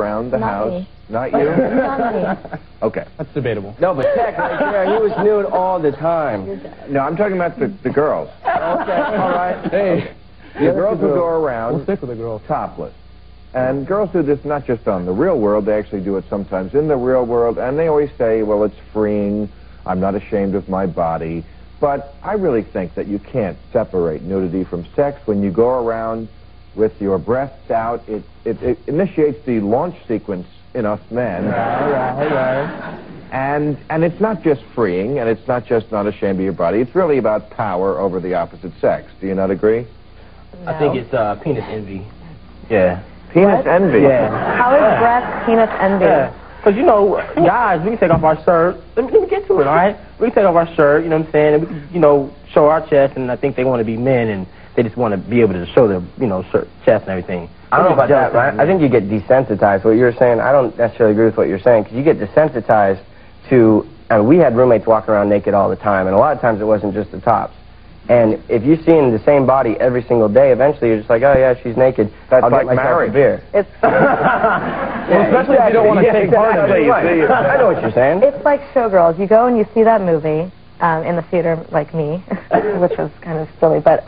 around the house. Me. Not you? Not me. Okay. That's debatable. No, but Tech, right there, he was nude all the time. No, I'm talking about the girls. Okay, all right. Hey. The girls who go around We'll stick with the girls. topless. And girls do this not just on the real world, they actually do it sometimes in the real world, and they always say, well, it's freeing, I'm not ashamed of my body. But I really think that you can't separate nudity from sex. When you go around with your breasts out, it initiates the launch sequence in us men. Right. And it's not just freeing, and it's not just not ashamed of your body. It's really about power over the opposite sex. Do you not agree? No. I think it's penis envy. Yeah. Penis envy. Yeah. How is breast penis envy? Yeah. Because, you know, guys, we can take off our shirt. Let me get to it, all right? We can take off our shirt, you know what I'm saying, and we can, you know, show our chest, and I think they want to be men, and they just want to be able to show their, you know, chest and everything. I don't know about that, right? I think you get desensitized. What you're saying, I don't necessarily agree with what you're saying, because you get desensitized to, we had roommates walking around naked all the time, and a lot of times it wasn't just the tops. And if you're seeing the same body every single day, eventually you're just like, oh yeah, she's naked. That's I'll like get myself a marriage. beer. It's Well, especially if you don't want to take part in it. I know what you're saying. it's like Showgirls. You go and you see that movie in the theater, like me, which was kind of silly. But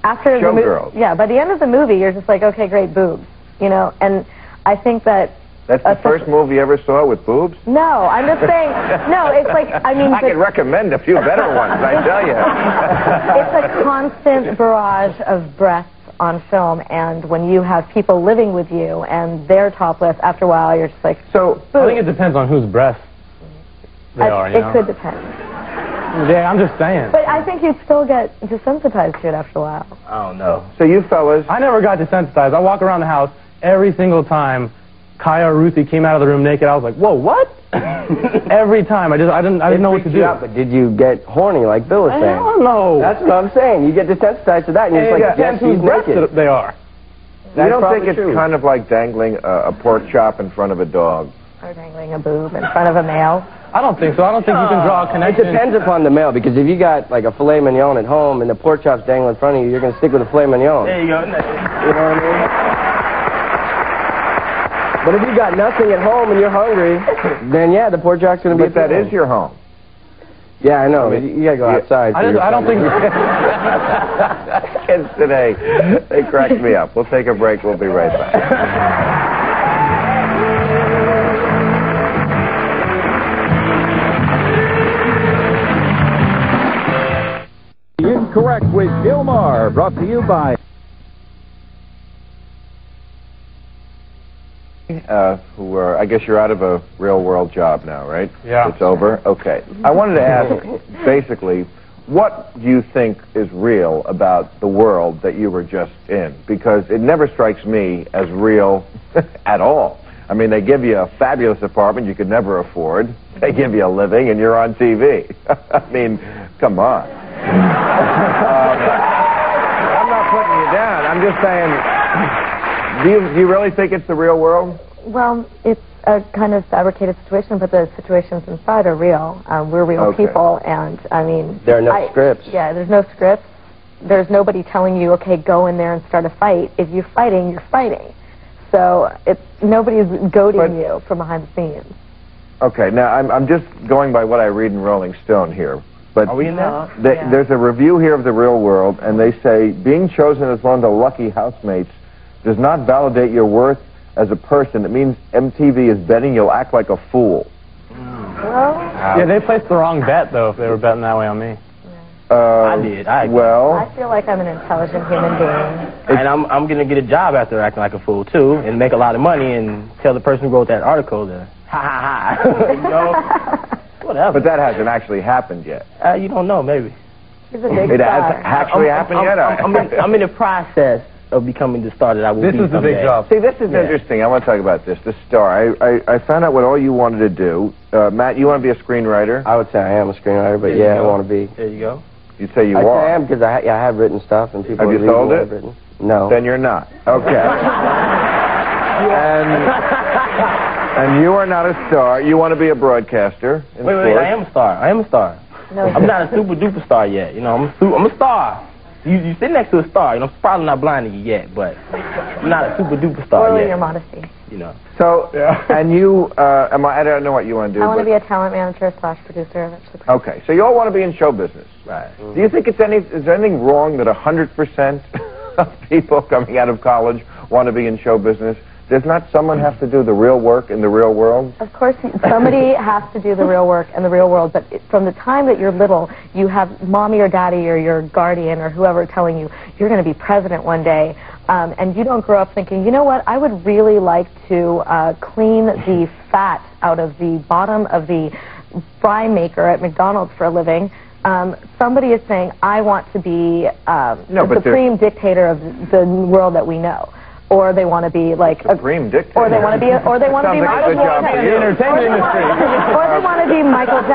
after the Showgirls. movie, yeah, by the end of the movie, you're just like, okay, great boobs, you know. And I think that. That's the first movie you ever saw with boobs? No, I'm just saying. No, it's like I mean. I could recommend a few better ones, I tell you. It's a constant barrage of breasts on film, and when you have people living with you and they're topless, after a while you're just like, So I think it depends on whose breasts they are, you know? It could depend. Yeah, I'm just saying. But I think you'd still get desensitized to it after a while. I don't know. So you fellas, I never got desensitized. I walk around the house every single time Kaya or Ruthie came out of the room naked. I was like, whoa, what? Every time. I didn't know what to do. But did you get horny like Bill was I saying? don't know. That's what I'm saying. You get desensitized to that, and you're just like, yes, he's naked. They are. you don't think probably it's true. kind of like dangling a pork chop in front of a dog? Or dangling a boob in front of a male. I don't think so. I don't think you can draw a It connection. depends upon the male, because if you got like a filet mignon at home and the pork chop's dangling in front of you, you're going to stick with the filet mignon. There you go. You know what I mean? But if you got nothing at home and you're hungry, then yeah, the pork chop's going to be. But that is your home. Yeah, I know. You got to go outside. I don't think. Kids today, they crack me up. We'll take a break. We'll be right back. Incorrect with Bill Maher, brought to you by... Who are, I guess you're out of a real-world job now, right? Yeah. It's over? Okay. I wanted to ask, basically, what do you think is real about the world that you were just in? Because it never strikes me as real at all. I mean, they give you a fabulous apartment you could never afford. They give you a living, and you're on TV. I mean, come on. I'm not putting you down. I'm just saying, do you really think it's the real world? Well, it's a kind of fabricated situation, but the situations inside are real. We're real people, and I mean... There are no scripts. Yeah, there's no scripts. There's nobody telling you, okay, go in there and start a fight. If you're fighting, you're fighting. So nobody's goading you from behind the scenes. Okay, now I'm just going by what I read in Rolling Stone here. But Are we in there? There's a review here of the real world, and they say, being chosen as one of the lucky housemates does not validate your worth as a person. It means MTV is betting you'll act like a fool. Well, Yeah, they placed the wrong bet, though, if they were betting that way on me. I did. I feel like I'm an intelligent human being. And I'm going to get a job after acting like a fool, too, and make a lot of money and tell the person who wrote that article to, ha, ha, ha. You know? Whatever. But that hasn't actually happened yet. You don't know, maybe. He's a big It star. hasn't actually happened yet? I'm in the process of becoming the star that I will be This is the big someday. job. See, this is interesting. I want to talk about this. The star. I found out what all you wanted to do. Matt, you want to be a screenwriter? I would say I am a screenwriter, but There you I go. want to be. There you go. You'd say you I are. am, because I have written stuff, and people Have you read sold what it? I've written. No. Then you're not. Okay. And you are not a star. You want to be a broadcaster. Wait, I am a star. I am a star. No, I'm not a super duper star yet. You know, I'm a star. You sit next to a star. You know, I'm probably not blinding you yet, but I'm not a super duper star Spoiling yet. your modesty. You know. So, and you, I don't know what you want to do. I want to be a talent manager / producer eventually. Okay, so you all want to be in show business. Right. Do you think is there anything wrong that 100% of people coming out of college want to be in show business? Does not someone have to do the real work in the real world? Of course, somebody has to do the real work in the real world, but from the time that you're little, you have mommy or daddy or your guardian or whoever telling you, you're going to be president one day, and you don't grow up thinking, you know what, I would really like to clean the fat out of the bottom of the fry maker at McDonald's for a living. Somebody is saying, I want to be the supreme dictator of the world that we know. Or they want to be like supreme dictator. Or they want to be, or they want to be Michael Jordan. In the entertainment industry. Or they want to be Michael So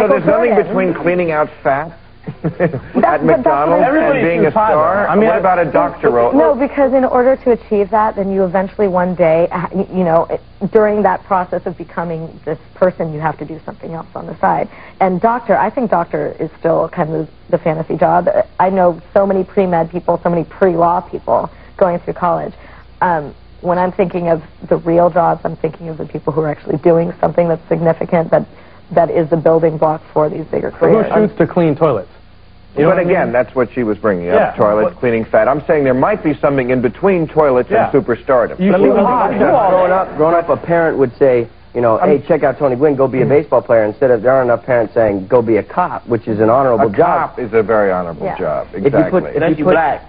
there's Jordan. nothing between cleaning out fat at McDonald's and being a star? I mean, what about a doctor role? No, because in order to achieve that, then you eventually one day, you know, during that process of becoming this person, you have to do something else on the side. And doctor, I think doctor is still kind of the fantasy job. I know so many pre-med people, so many pre-law people going through college. When I'm thinking of the real jobs, I'm thinking of the people who are actually doing something that's significant, that is the building block for these bigger careers. Who shoots to clean toilets? You know but again, that's what she was bringing up, Yeah. toilets, cleaning fat. I'm saying there might be something in between toilets and superstardom. Growing up, a parent would say, you know, hey, check out Tony Gwynn, go be a baseball player, instead of there aren't enough parents saying, go be a cop, which is an honorable job. A cop is a very honorable job, exactly. Unless you're black.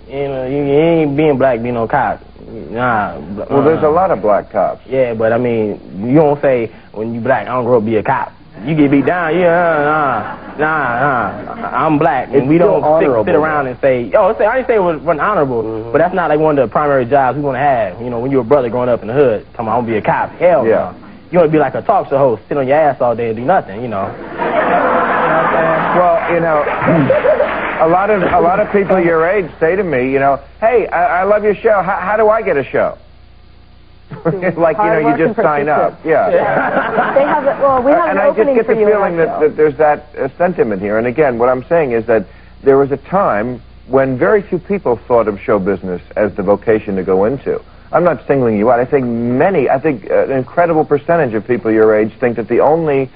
You know, you ain't being black being no cop. Nah. Well, there's a lot of black cops. Yeah, but I mean, you don't say when you black, I don't grow up be a cop. You get beat down, nah. I'm black, and we don't sit around and say, I didn't say it wasn't honorable, but that's not like one of the primary jobs we want to have. You know, when you're a brother growing up in the hood, talking about I'm gonna be a cop. Hell no. You want to be like a talk show host, sit on your ass all day and do nothing. You know. Well, you know. A lot of people your age say to me, you know, hey, I love your show. How do I get a show? Like, you know, you just sign up. Yeah. They have we have and an I just opening get for the you feeling that there's that sentiment here. And again, what I'm saying is that there was a time when very few people thought of show business as the vocation to go into. I'm not singling you out. I think an incredible percentage of people your age think that the only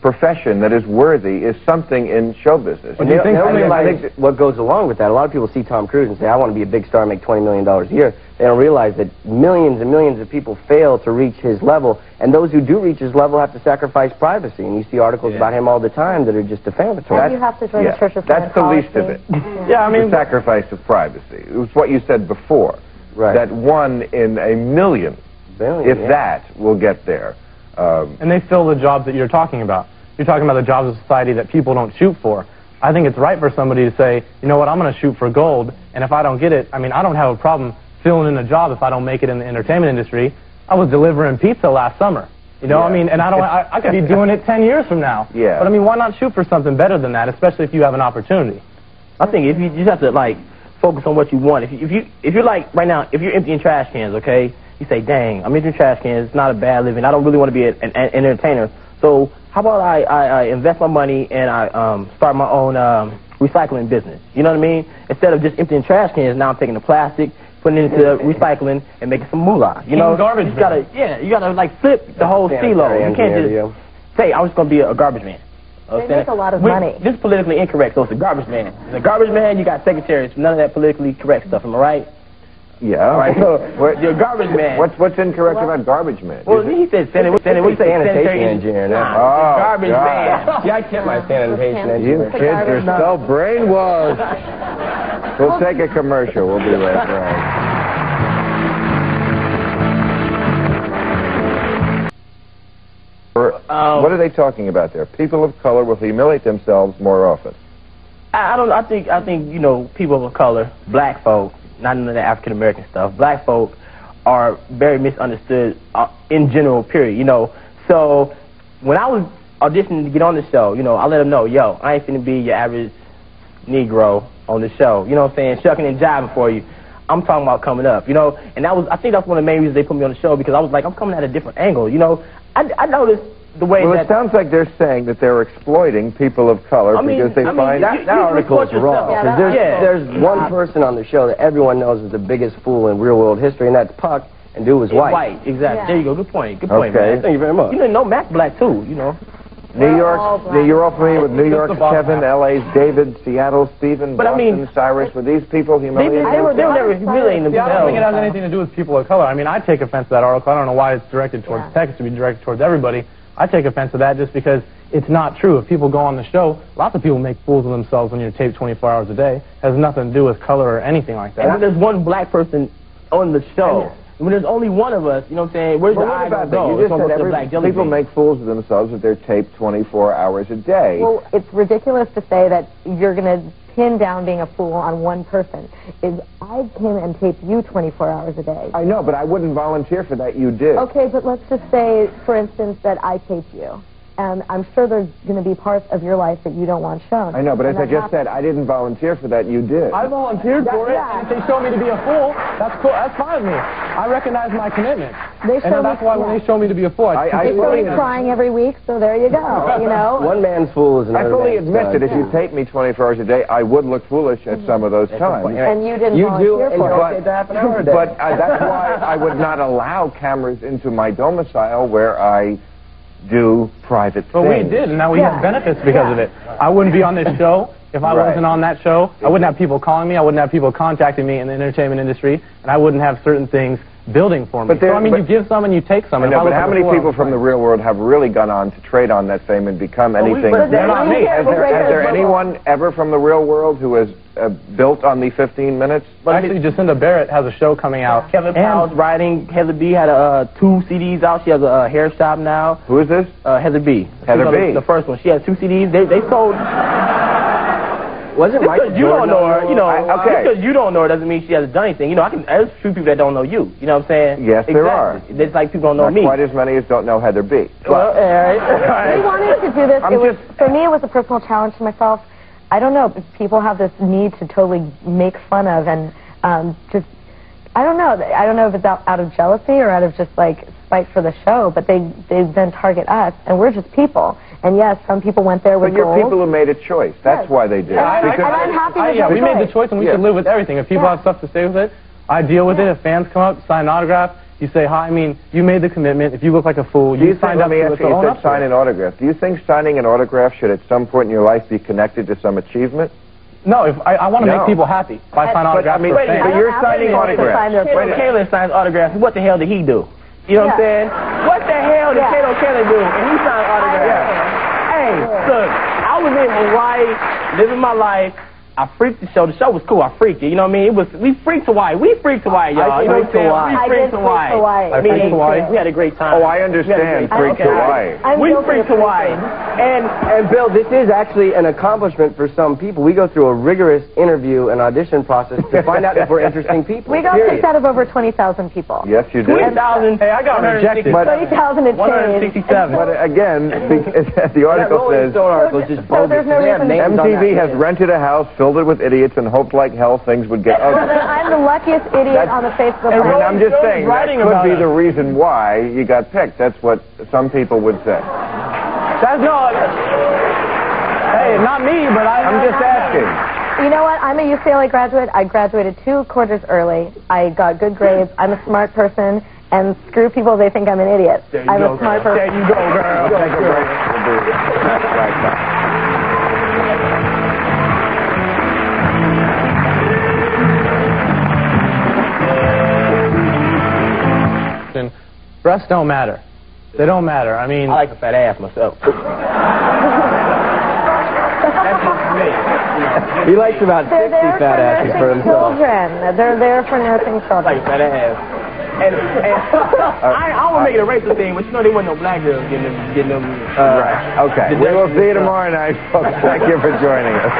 profession that is worthy is something in show business. And I think what goes along with that, a lot of people see Tom Cruise and say, I want to be a big star and make $20 million a year. They don't realize that millions and millions of people fail to reach his level, and those who do reach his level have to sacrifice privacy. And you see articles about him all the time that are just defamatory. And you have to join the Church of That's the least of it. Yeah, I mean, the sacrifice of privacy. It was what you said before. Right. That 1 in a million, if that, will get there. And they fill the jobs that you're talking about. You're talking about the jobs of society that people don't shoot for. I think it's right for somebody to say, you know what, I'm going to shoot for gold, and if I don't get it, I mean, I don't have a problem filling in a job if I don't make it in the entertainment industry. I was delivering pizza last summer. You know, I mean, and I could be doing it 10 years from now. Yeah. But I mean, why not shoot for something better than that, especially if you have an opportunity? I think if you just have to, like, focus on what you want. If you're like, right now, if you're emptying trash cans, okay, you say, dang, I'm emptying trash cans, it's not a bad living, I don't really want to be an entertainer. So how about I invest my money and I start my own recycling business? You know what I mean? Instead of just emptying trash cans, now I'm taking the plastic, putting it into recycling, and making some moolah. You know, garbage. You gotta like flip the whole silo. You can't just say I was gonna be a garbage man. They make a lot of money. This is politically incorrect, so it's a garbage man. As a garbage man, you got secretaries, none of that politically correct stuff. Am I right? Yeah. All right, so you're a garbage man. What's incorrect about garbage man? Well, he said Senate. What do you say? Sanitation engineer now. Nah, garbage man. Yeah, I kept my sanitation engineer. You kids are so brainwashed. We'll take a commercial. We'll be right back. What are they talking about there? People of color will humiliate themselves more often. I think you know, people of color, black folk, not none of the African American stuff. Black folk are very misunderstood in general. Period. You know, so when I was auditioning to get on the show, you know, I let them know, yo, I ain't finna be your average Negro on the show. You know what I'm saying? Shucking and jiving for you. I'm talking about coming up. You know, and I think that's one of the main reasons they put me on the show, because I was like, I'm coming at a different angle. You know, I noticed the way well, that... it sounds like they're saying that they're exploiting people of color because they find... That article is wrong. Yeah, There's one person on the show that everyone knows is the biggest fool in real-world history, and that's Puck, and dude was white. White, exactly. Yeah. There you go. Good point. Good point, Okay. man. Thank you very much. You didn't know Matt's black, too, you know. New York, you're all familiar with New York's Kevin, LA's David, Seattle's Stephen, But I mean, Boston's Cyrus. Were these people humiliating they were never humiliating Yeah, I don't think it has themselves. anything to do with people of color. I mean, I take offense to that article. I don't know why it's directed towards TECK. It should be directed towards everybody. I take offense to that just because it's not true. If people go on the show, lots of people make fools of themselves when you're taped 24 hours a day. It has nothing to do with color or anything like that. And when there's one black person on the show, when there's only one of us, you know what I'm saying, where's the eye going to go? You just said people make fools of themselves if they're taped 24 hours a day. Well, it's ridiculous to say that you're going to pin down being a fool on one person. I came and taped you 24 hours a day. I know, but I wouldn't volunteer for that. You did. Okay, but let's just say, for instance, that I taped you. And I'm sure there's going to be parts of your life that you don't want shown. I know, but as I just said, I didn't volunteer for that. You did. I volunteered for it, and if they show me to be a fool, that's cool. That's fine with me. I recognize my commitment. And that's why when they show me to be a fool, they show me crying every week, so there you go, you know. One man's fool is another I fully man's admit son. that if you tape me 24 hours a day, I would look foolish at some of those times. And you didn't volunteer for it. That's why I would not allow cameras into my domicile where I do private things. But we did, and now we have benefits because of it. I wouldn't be on this show if I wasn't on that show. I wouldn't have people calling me. I wouldn't have people contacting me in the entertainment industry, and I wouldn't have certain things building for me. So, I mean, you give some and you take some. I know, but how many people from the real world have really gone on to trade on that fame and become anything? They're not me. Has there anyone ever from the real world who has built on the 15 minutes? Actually, Jacinda Barrett has a show coming out. Kevin Powell's writing. Heather B had 2 CDs out. She has a hair shop now. Who is this? Heather B. Heather B. The first one. She has 2 CDs. They sold... Wasn't because you don't know her, you know, okay. because you don't know her doesn't mean she hasn't done anything. You know, there's few people that don't know you. You know what I'm saying? Yes, there are. It's like people don't know me. Not quite as many as don't know Heather B. Well, all right. We wanted to do this. For me, it was a personal challenge to myself. I don't know. People have this need to totally make fun of and just... I don't know. I don't know if it's out of jealousy or out of just, like, spite for the show, but they then target us, and we're just people. And yes, some people went there with goals. But you're people who made a choice. That's why they did. And I'm happy with we made the choice, and we can live with everything. If people have stuff to say with it, I deal with it. If fans come up, sign an autograph, you say hi. I mean, you made the commitment. If you look like a fool, you signed up to it. You said sign an autograph. Do you think signing an autograph should at some point in your life be connected to some achievement? No, if I want to make people happy. If I sign autographs for fans. But you're signing autographs. Colin signs autographs. What the hell did he do? You know what I'm saying? What the hell did Colin do? And he signed autographs. Hey, look, I was in Hawaii, living my life. I freaked the show. The show was cool. I freaked it. You know what I mean? We freaked Hawaii. We freaked Hawaii, y'all. You know what I'm saying? We freaked Hawaii. I freaked Hawaii. We had a great time. Oh, I understand. Freaked Hawaii. We freaked Hawaii. And Bill, this is actually an accomplishment for some people. We go through a rigorous interview and audition process to find out if we're interesting people. We got kicked out of over 20,000 people. Yes, you did. 20,000. Hey, I got rejected. 20,000 and change. 167. But again, the article says so there's no reason MTV has rented a house, filled it with idiots, and hoped like hell things would get ugly. I'm the luckiest idiot on the face of the planet. I'm just saying that could be the reason why you got picked. That's what some people would say. That's no. Hey, not me, but I'm just asking. You know what? I'm a UCLA graduate. I graduated 2 quarters early. I got good grades. I'm a smart person. And screw people, they think I'm an idiot. I'm a smart person. There you go, girl. We'll take a break. We'll do it right back. Breasts don't matter. They don't matter. I mean, I like a fat ass myself. That's just me. He likes about 60 fat asses for himself. They're there for nursing children. I like a fat ass. And I won't make it a racial thing, but you know there wasn't no black girls getting them. Right. Okay. We will see you tomorrow night, folks. Thank you for joining us.